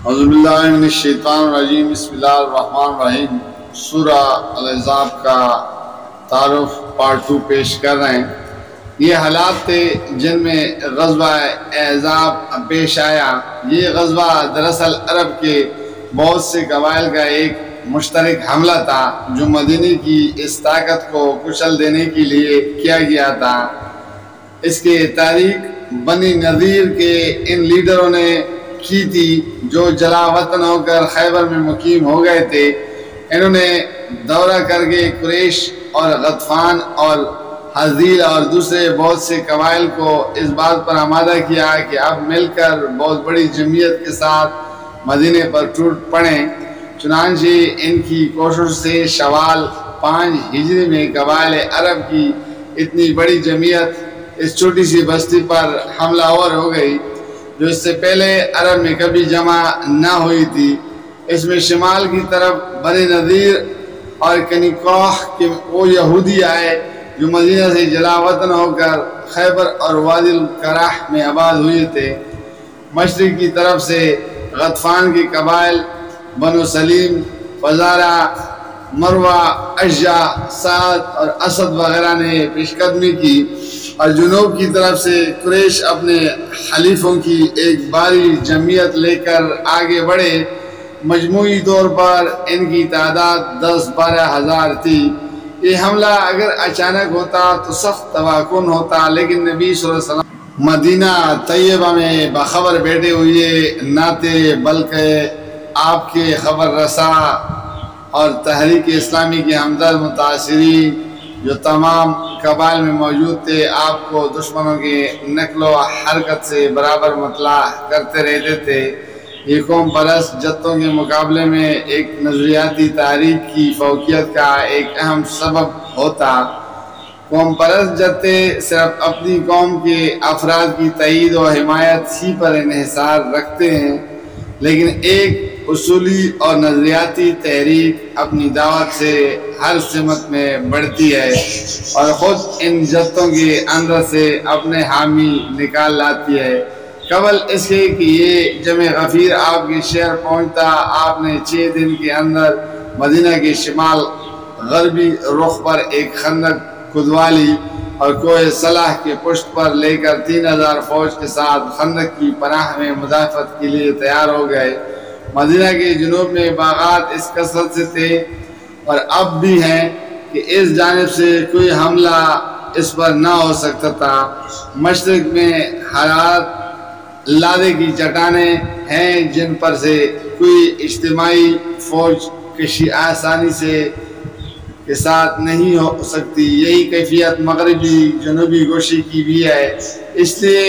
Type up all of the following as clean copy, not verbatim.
اعوذ باللہ من الشیطان الرجیم، بسم اللہ الرحمن الرحیم۔ سورہ الاحزاب کا تعارف پارٹ 2 پیش کر رہے ہیں۔ یہ حالات تھے جن میں غزوہ احزاب پیش آیا۔ یہ غزوہ دراصل عرب کے بہت سے قبائل کا ایک مشترک حملہ تھا جو مدینے کی اس طاقت کو کچل دینے کے لیے کیا گیا تھا۔ اس کی تاریخ بنی نذیر کے ان لیڈروں نے کی تھی جو جلا وطن ہو کر خیبر میں مقیم ہو گئے تھے۔ انہوں نے دورہ کر کے قریش اور غطفان اور حذیل اور دوسرے بہت سے قبائل کو اس بات پر آمادہ کیا کہ اب مل کر بہت بڑی جمعیت کے ساتھ مدینے پر ٹوٹ پڑیں۔ چنانچہ ان کی کوشش سے شوال 5 ہجری میں قبائل عرب کی اتنی بڑی جمعیت اس چھوٹی سی بستی پر حملہ آور ہو گئی جو اس سے پہلے عرب میں کبھی جمع نہ ہوئی تھی۔ اس میں شمال کی طرف بنی نذیر اور کنیکوح کے وہ یہودی آئے جو مدینہ سے جلا وطن ہو کر خیبر اور وادی القراح میں آباد ہوئے تھے۔ مشرق کی طرف سے غطفان کے قبائل بنو سلیم، فزارہ، مروہ، اشجع، سعد اور اسد وغیرہ نے پیش قدمی کی، اور جنوب کی طرف سے قریش اپنے حلیفوں کی ایک باری جمعیت لے کر آگے بڑھے۔ مجموعی طور پر ان کی تعداد 10-12 ہزار تھی۔ یہ حملہ اگر اچانک ہوتا تو سخت تباہکن ہوتا، لیکن نبی صلی اللہ علیہ وسلم مدینہ طیبہ میں باخبر بیٹھے ہوئے نہ تھے، بلکہ آپ کے خبر رساں اور تحریک اسلامی کے ہمدرد متاثرین جو تمام قبائل میں موجود تھے آپ کو دشمنوں کے نقل و حرکت سے برابر مطلع کرتے رہتے تھے۔ یہ قوم پرست جتوں کے مقابلے میں ایک نظریاتی تحریک کی فوقیت کا ایک اہم سبب ہوتا۔ قوم پرست جتے صرف اپنی قوم کے افراد کی تائید و حمایت ہی پر انحصار رکھتے ہیں، لیکن ایک اصولی اور نظریاتی تحریک اپنی دعوت سے ہر سمت میں بڑھتی ہے اور خود ان جتوں کے اندر سے اپنے حامی نکال لاتی ہے۔ قبل اس کے کہ یہ جمع غفیر آپ کے شہر پہنچتا، آپ نے 6 دن کے اندر مدینہ کے شمال غربی رخ پر ایک خندق کھدوا لی اور کوہ صلاح کے پشت پر لے کر 3000 فوج کے ساتھ خندق کی پناہ میں مدافعت کے لیے تیار ہو گئے۔ مدینہ کے جنوب میں باغات اس کثرت سے تھے اور اب بھی ہیں کہ اس جانب سے کوئی حملہ اس پر نہ ہو سکتا تھا۔ مشرق میں حرات لادے کی چٹانیں ہیں جن پر سے کوئی اجتماعی فوج کشی آسانی سے کے ساتھ نہیں ہو سکتی۔ یہی کیفیت مغربی جنوبی گوشے کی بھی ہے، اس لیے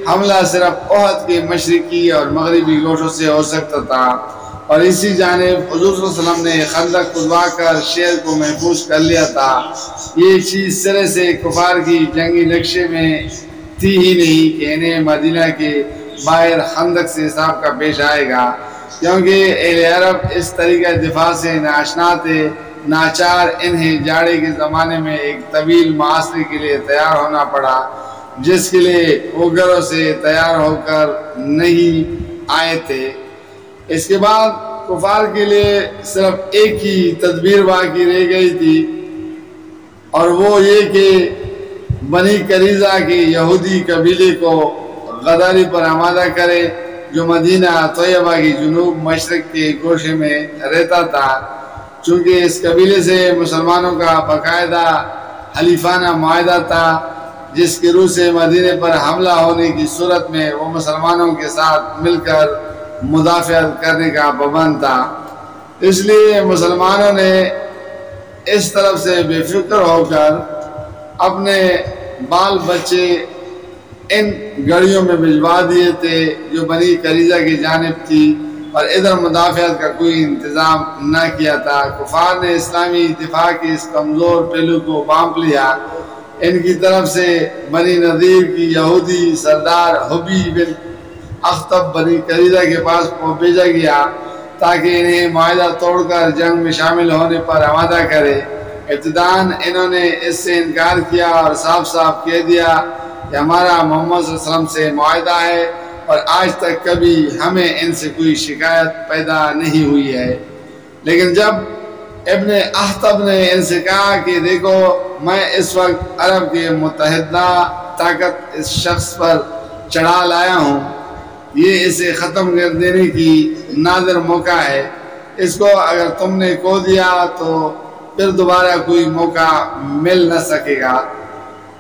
حملہ صرف احد کے مشرقی اور مغربی گوشوں سے ہو سکتا تھا، اور اسی جانب حضور صلی اللہ علیہ وسلم نے خندق کھدوا کر شہر کو محفوظ کر لیا تھا۔ یہ چیز سرے سے کفار کی جنگی نقشے میں تھی ہی نہیں کہ انہیں مدینہ کے باہر خندق سے حساب کا پیش آئے گا، کیونکہ اہل عرب اس طریقہ دفاع سے ناآشنا تھے۔ ناچار انہیں جاڑے کے زمانے میں ایک طویل معاشرے کے لیے تیار ہونا پڑا جس کے لیے وہ گھروں سے تیار ہو کر نہیں آئے تھے۔ اس کے بعد کفار کے لیے صرف ایک ہی تدبیر باقی رہ گئی تھی، اور وہ یہ کہ بنی قریظہ کے یہودی قبیلے کو غداری پر آمادہ کرے جو مدینہ طیبہ کی جنوب مشرق کے گوشے میں رہتا تھا۔ چونکہ اس قبیلے سے مسلمانوں کا باقاعدہ حلیفانہ معاہدہ تھا جس کے روح سے مدینے پر حملہ ہونے کی صورت میں وہ مسلمانوں کے ساتھ مل کر مدافعت کرنے کا پابند تھا۔ اس لیے مسلمانوں نے اس طرف سے بے فکر ہو کر اپنے بال بچے ان گڑیوں میں بھجوا دیے تھے جو بنی قریظہ کی جانب تھی، اور ادھر مدافعت کا کوئی انتظام نہ کیا تھا۔ کفار نے اسلامی دفاع کے اس کمزور پہلو کو بانپ لیا۔ ان کی طرف سے بنی نذیر کی یہودی سردار حبی بن اخطب بنی قریظہ کے پاس بھیجا گیا تاکہ انہیں معاہدہ توڑ کر جنگ میں شامل ہونے پر آمادہ کرے۔ ابتداً انہوں نے اس سے انکار کیا اور صاف صاف کہہ دیا کہ ہمارا محمد صلی اللہ علیہ وسلم سے معاہدہ ہے اور آج تک کبھی ہمیں ان سے کوئی شکایت پیدا نہیں ہوئی ہے۔ لیکن جب ابن احطب نے ان سے کہا کہ دیکھو میں اس وقت عرب کے متحدہ طاقت اس شخص پر چڑھا لایا ہوں، یہ اسے ختم کر دینے کی نادر موقع ہے، اس کو اگر تم نے کھو دیا تو پھر دوبارہ کوئی موقع مل نہ سکے گا۔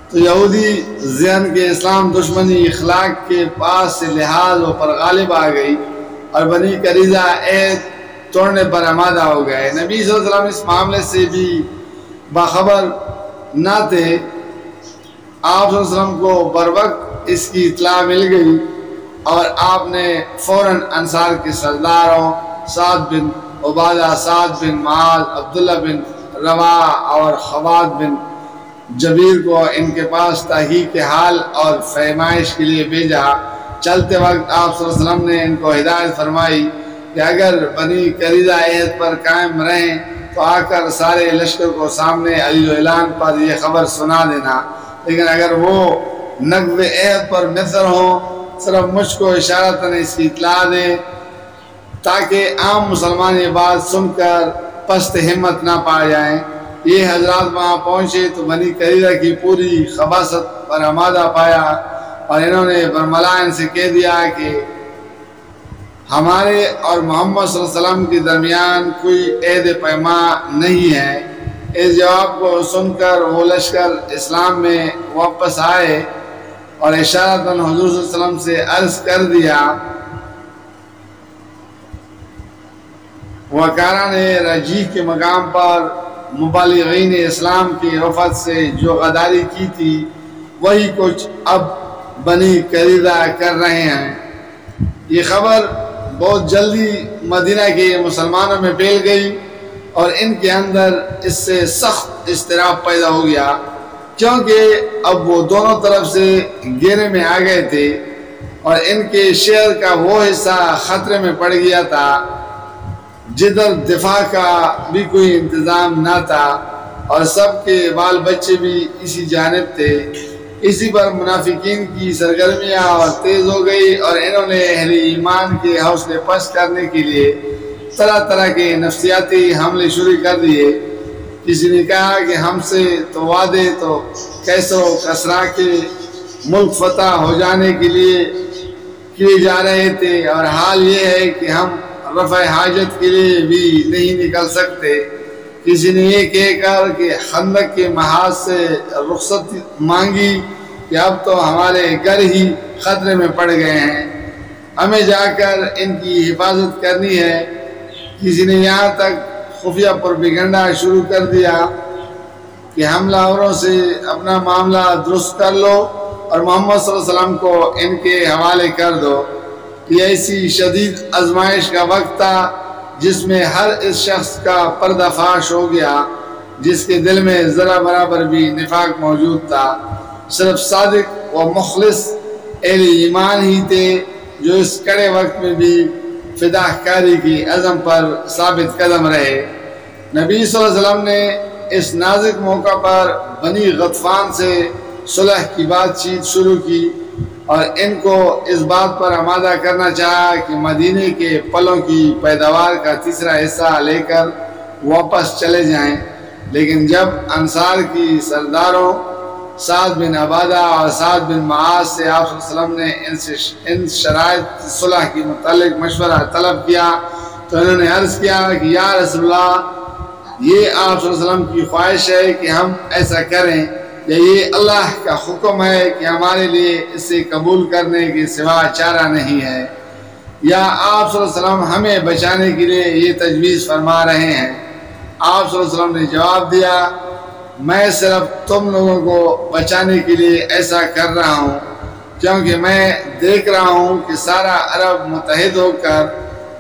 تو یہودی ذہن کے اسلام دشمنی اخلاق کے پاس سے لحاظ پر غالب آ گئی اور بنی قریظہ عہد توڑنے پر آمادہ ہو گئے۔ نبی صلی اللہ علیہ وسلم اس معاملے سے بھی باخبر نہ تھے۔ آپ صلی اللہ علیہ وسلم کو بروقت اس کی اطلاع مل گئی اور آپ نے فوراً انصار کے سرداروں سعد بن عبادہ، سعد بن معاذ، عبداللہ بن رواحہ اور خواد بن جبیر کو ان کے پاس تحقیق کے حال اور فہمائش کے لیے بھیجا۔ چلتے وقت آپ صلی اللہ علیہ وسلم نے ان کو ہدایت فرمائی کہ اگر بنی قریظہ عہد پر قائم رہیں تو آ کر سارے لشکر کو سامنے علی اعلان پر یہ خبر سنا دینا، لیکن اگر وہ نقض عہد پر مصر ہوں صرف مجھ کو اشارتاً اس کی اطلاع دیں تاکہ عام مسلمان یہ بات سن کر پست ہمت نہ پا جائیں۔ یہ حضرات وہاں پہنچے تو بنی قریظہ کی پوری خباثت پر آمادہ پایا اور انہوں نے برملا ان سے کہہ دیا کہ ہمارے اور محمد صلی اللہ علیہ وسلم کے درمیان کوئی عہد پیما نہیں ہے۔ اس جواب کو سن کر وہ لشکر اسلام میں واپس آئے اور اشارتاً حضور صلی اللہ علیہ وسلم سے عرض کر دیا، وقاران رجیح کے مقام پر مبلغین اسلام کی وفد سے جو غداری کی تھی وہی کچھ اب بنی قریظہ کر رہے ہیں۔ یہ خبر بہت جلدی مدینہ کے مسلمانوں میں پھیل گئی اور ان کے اندر اس سے سخت اضطراب پیدا ہو گیا، کیونکہ اب وہ دونوں طرف سے گھیرے میں آ گئے تھے اور ان کے شہر کا وہ حصہ خطرے میں پڑ گیا تھا جدھر دفاع کا بھی کوئی انتظام نہ تھا اور سب کے بال بچے بھی اسی جانب تھے۔ اسی پر منافقین کی سرگرمیاں اور تیز ہو گئی اور انہوں نے اہل ایمان کے حوصلے پست کرنے کے لیے طرح طرح کے نفسیاتی حملے شروع کر دیے۔ کسی نے کہا کہ ہم سے تو وعدے تو کیسر و کسرا کے ملک فتح ہو جانے کے لیے کیے جا رہے تھے اور حال یہ ہے کہ ہم رفع حاجت کے لیے بھی نہیں نکل سکتے۔ کسی نے یہ کہہ کر کہ خندق کے محاذ سے رخصت مانگی کہ اب تو ہمارے گھر ہی خطرے میں پڑ گئے ہیں، ہمیں جا کر ان کی حفاظت کرنی ہے۔ کسی نے یہاں تک خفیہ پروپیگنڈا شروع کر دیا کہ حملہ آوروں سے اپنا معاملہ درست کر لو اور محمد صلی اللہ علیہ وسلم کو ان کے حوالے کر دو۔ یہ ایسی شدید آزمائش کا وقت تھا جس میں ہر اس شخص کا پردہ فاش ہو گیا جس کے دل میں ذرا برابر بھی نفاق موجود تھا۔ صرف صادق و مخلص اہل ایمان ہی تھے جو اس کڑے وقت میں بھی فداء کاری کی عزم پر ثابت قدم رہے۔ نبی صلی اللہ علیہ وسلم نے اس نازک موقع پر بنی غطفان سے صلح کی بات چیت شروع کی اور ان کو اس بات پر آمادہ کرنا چاہا کہ مدینے کے پھلوں کی پیداوار کا تیسرا حصہ لے کر واپس چلے جائیں، لیکن جب انصار کی سرداروں سعد بن عبادہ اور سعد بن معاذ سے آپ صلی اللہ علیہ وسلم نے ان شرائط صلح کے متعلق مشورہ طلب کیا تو انہوں نے عرض کیا کہ یا رسول اللہ، یہ آپ صلی اللہ علیہ وسلم کی خواہش ہے کہ ہم ایسا کریں یا یہ اللہ کا حکم ہے کہ ہمارے لیے اسے قبول کرنے کے سوا چارہ نہیں ہے، یا آپ صلی اللہ علیہ وسلم ہمیں بچانے کے لیے یہ تجویز فرما رہے ہیں؟ آپ صلی اللہ علیہ وسلم نے جواب دیا، میں صرف تم لوگوں کو بچانے کے لیے ایسا کر رہا ہوں کیونکہ میں دیکھ رہا ہوں کہ سارا عرب متحد ہو کر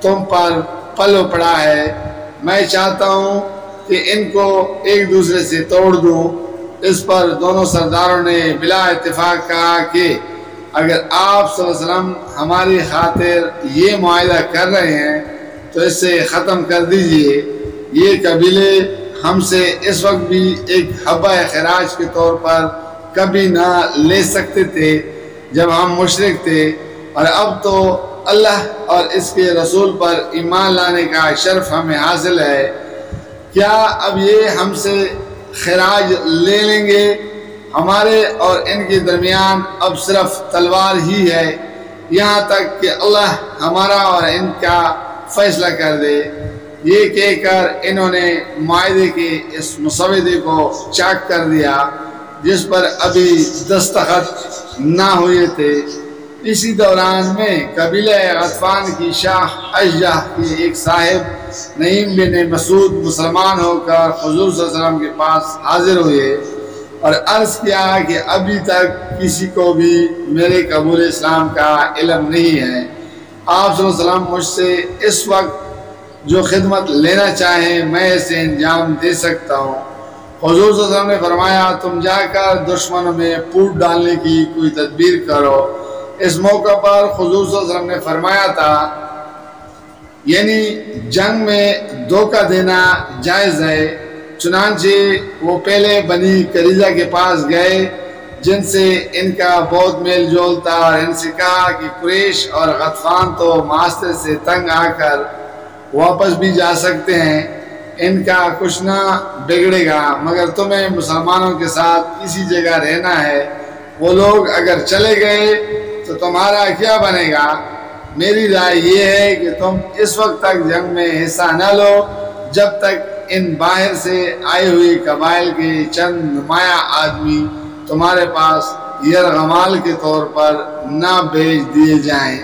تم پر پلو پڑا ہے۔ میں چاہتا ہوں کہ ان کو ایک دوسرے سے توڑ دوں۔ اس پر دونوں سرداروں نے بلا اتفاق کہا کہ اگر آپ صلی اللہ علیہ وسلم ہماری خاطر یہ معاہدہ کر رہے ہیں تو اس سے ختم کر دیجئے۔ یہ قبیلے ہم سے اس وقت بھی ایک حبہ خراج کے طور پر کبھی نہ لے سکتے تھے جب ہم مشرک تھے، اور اب تو اللہ اور اس کے رسول پر ایمان لانے کا شرف ہمیں حاصل ہے، کیا اب یہ ہم سے خراج لے لیں گے؟ ہمارے اور ان کے درمیان اب صرف تلوار ہی ہے، یہاں تک کہ اللہ ہمارا اور ان کا فیصلہ کر دے۔ یہ کہہ کر انہوں نے معاہدے کے اس مسودے کو چاک کر دیا جس پر ابھی دستخط نہ ہوئے تھے۔ اسی دوران میں قبیلہ غطفان کی شاہ اشجع کے ایک صاحب نعیم بن مسعود مسلمان ہو کر حضور صلی اللہ علیہ وسلم کے پاس حاضر ہوئے اور عرض کیا کہ ابھی تک کسی کو بھی میرے قبول اسلام کا علم نہیں ہے۔ آپ صلی اللہ علیہ وسلم مجھ سے اس وقت جو خدمت لینا چاہیں میں اسے انجام دے سکتا ہوں۔ حضور صلی اللہ علیہ وسلم نے فرمایا تم جا کر دشمنوں میں پھوٹ ڈالنے کی کوئی تدبیر کرو۔ اس موقع پر حضور صلی اللہ علیہ وسلم نے فرمایا تھا یعنی جنگ میں دھوکہ دینا جائز ہے، چنانچہ وہ پہلے بنی قریظہ کے پاس گئے جن سے ان کا بہت میل جول تھا اور ان سے کہا کہ قریش اور غطفان تو معاشرے سے تنگ آ کر واپس بھی جا سکتے ہیں، ان کا کچھ نہ بگڑے گا، مگر تمہیں مسلمانوں کے ساتھ اسی جگہ رہنا ہے۔ وہ لوگ اگر چلے گئے تو تمہارا کیا بنے گا؟ میری رائے یہ ہے کہ تم اس وقت تک جنگ میں حصہ نہ لو جب تک ان باہر سے آئے ہوئے قبائل کے چند نمایاں آدمی تمہارے پاس یرغمال کے طور پر نہ بھیج دیے جائیں۔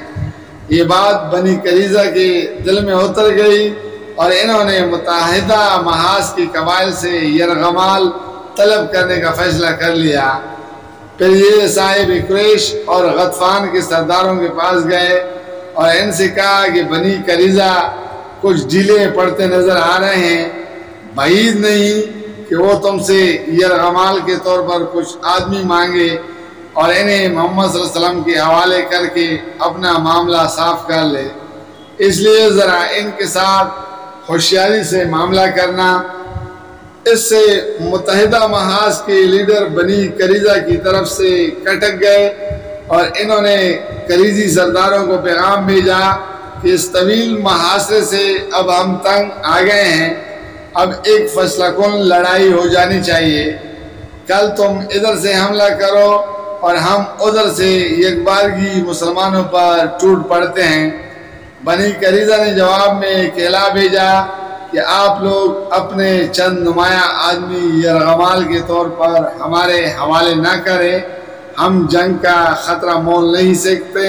یہ بات بنی قریظہ کے دل میں اتر گئی اور انہوں نے متحدہ محاذ کے قبائل سے یرغمال طلب کرنے کا فیصلہ کر لیا۔ پھر یہ صاحب قریش اور غطفان کے سرداروں کے پاس گئے اور ان سے کہا کہ بنی قریظہ کچھ ڈھیلے پڑتے نظر آ رہے ہیں، بعید نہیں کہ وہ تم سے یرغمال کے طور پر کچھ آدمی مانگے اور انہیں محمد صلی اللہ علیہ وسلم کے حوالے کر کے اپنا معاملہ صاف کر لے، اس لیے ذرا ان کے ساتھ ہوشیاری سے معاملہ کرنا۔ اس سے متحدہ محاذ کے لیڈر بنی قریظہ کی طرف سے کٹک گئے اور انہوں نے قریظی سرداروں کو پیغام بھیجا کہ اس طویل محاصرے سے اب ہم تنگ آ گئے ہیں، اب ایک فیصلہ کن لڑائی ہو جانی چاہیے، کل تم ادھر سے حملہ کرو اور ہم ادھر سے یکبارگی مسلمانوں پر ٹوٹ پڑتے ہیں۔ بنی قریظہ نے جواب میں کہلا بھیجا کہ آپ لوگ اپنے چند نمایاں آدمی یرغمال کے طور پر ہمارے حوالے نہ کریں، ہم جنگ کا خطرہ مول نہیں سکتے۔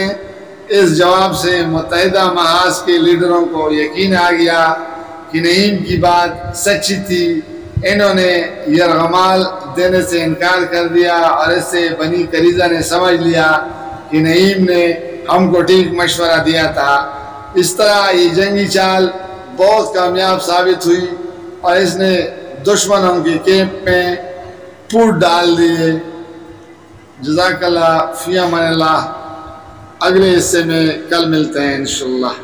اس جواب سے متحدہ محاذ کے لیڈروں کو یقین آ گیا کہ نعیم کی بات سچی تھی، انہوں نے یرغمال دینے سے انکار کر دیا اور اس سے بنی قریظہ نے سمجھ لیا کہ نعیم نے ہم کو ٹھیک مشورہ دیا تھا۔ اس طرح یہ جنگی چال بہت کامیاب ثابت ہوئی اور اس نے دشمنوں کے کیمپ میں پھوٹ ڈال دیے۔ جزاک اللہ، فی امان اللہ۔ اگلے حصے میں کل ملتے ہیں انشاءاللہ۔